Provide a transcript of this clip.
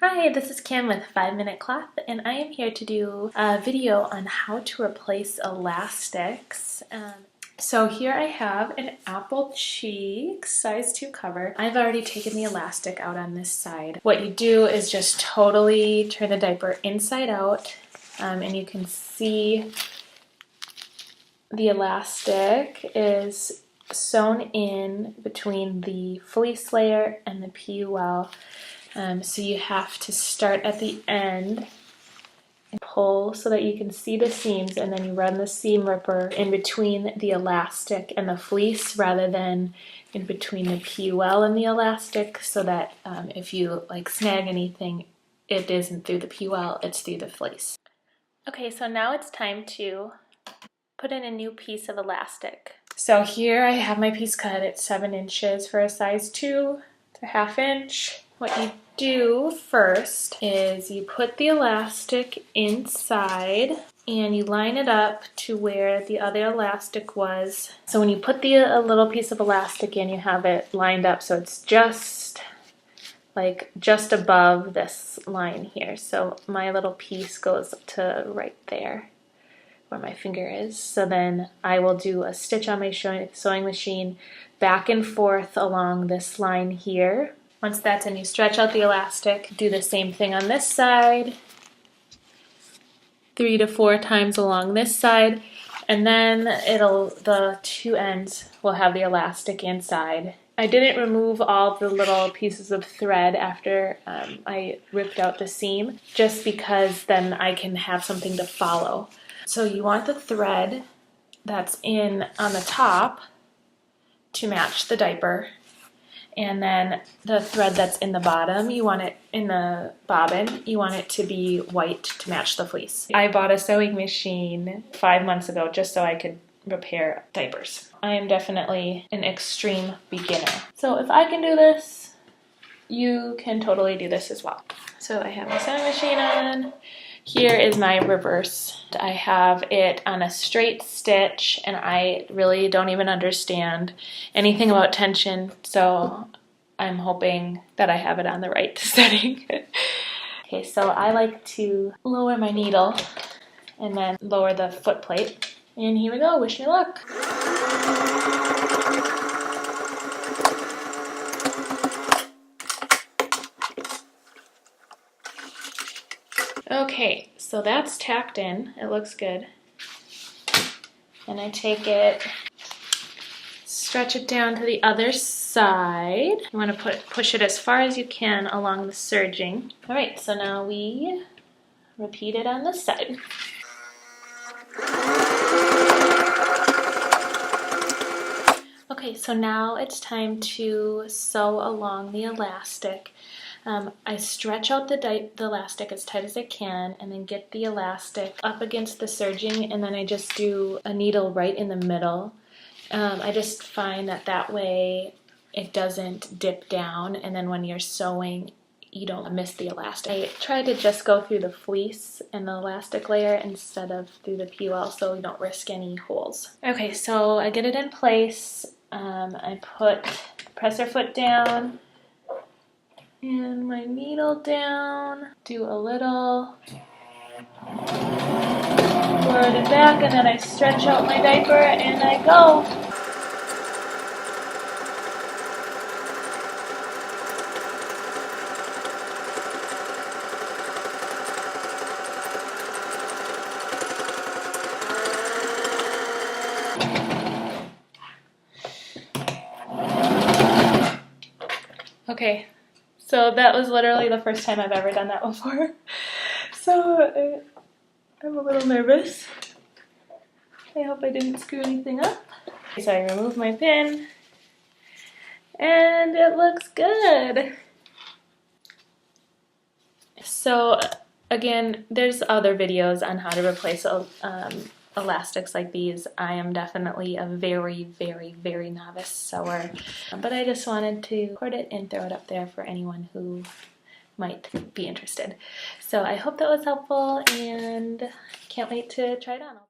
Hi, this is Kim with 5 Minute Cloth, and I am here to do a video on how to replace elastics. So here I have an APPLECHEEKS size 2 cover. I've already taken the elastic out on this side. What you do is just totally turn the diaper inside out, and you can see the elastic is sewn in between the fleece layer and the PUL. So you have to start at the end and pull so that you can see the seams, and then you run the seam ripper in between the elastic and the fleece rather than in between the PUL and the elastic, so that if you snag anything, it isn't through the PUL, it's through the fleece. Okay, so now it's time to put in a new piece of elastic. So here I have my piece cut. It's 7 inches for a size 2 to 1/2 inch. What you do first is you put the elastic inside and you line it up to where the other elastic was. So when you put a little piece of elastic in, you have it lined up so it's just above this line here. So my little piece goes to right there where my finger is. So then I will do a stitch on my sewing machine back and forth along this line here. Once that's in, you stretch out the elastic, do the same thing on this side, 3 to 4 times along this side, and then the two ends will have the elastic inside. I didn't remove all the little pieces of thread after I ripped out the seam, just because then I can have something to follow. So you want the thread that's on the top to match the diaper. And then the thread that's in the bottom, you want it in the bobbin, you want it to be white to match the fleece. I bought a sewing machine 5 months ago just so I could repair diapers. I am definitely an extreme beginner. So if I can do this, you can totally do this as well. So I have my sewing machine on. Here is my reverse. I have it on a straight stitch, and I really don't even understand anything about tension, so I'm hoping that I have it on the right setting. Okay, so I like to lower my needle and then lower the foot plate. And here we go, wish me luck. Okay, so that's tacked in. It looks good. And I take it, stretch it down to the other side. You want to push it as far as you can along the serging. All right, so now we repeat it on this side. Okay, so now it's time to sew along the elastic. I stretch out the elastic as tight as I can, and then get the elastic up against the serging, and then I just do a needle right in the middle. I just find that way it doesn't dip down, and then when you're sewing, you don't miss the elastic. I try to just go through the fleece and the elastic layer instead of through the PUL, so you don't risk any holes. Okay, so I get it in place. I put presser foot down and my needle down, do a little, forward and back, and then I stretch out my diaper and I go. Okay, so that was literally the first time I've ever done that before. So I'm a little nervous. I hope I didn't screw anything up. So I remove my pin, and it looks good. So again, there's other videos on how to replace elastics like these. I am definitely a very, very, very novice sewer, but I just wanted to record it and throw it up there for anyone who might be interested. So I hope that was helpful, and can't wait to try it on.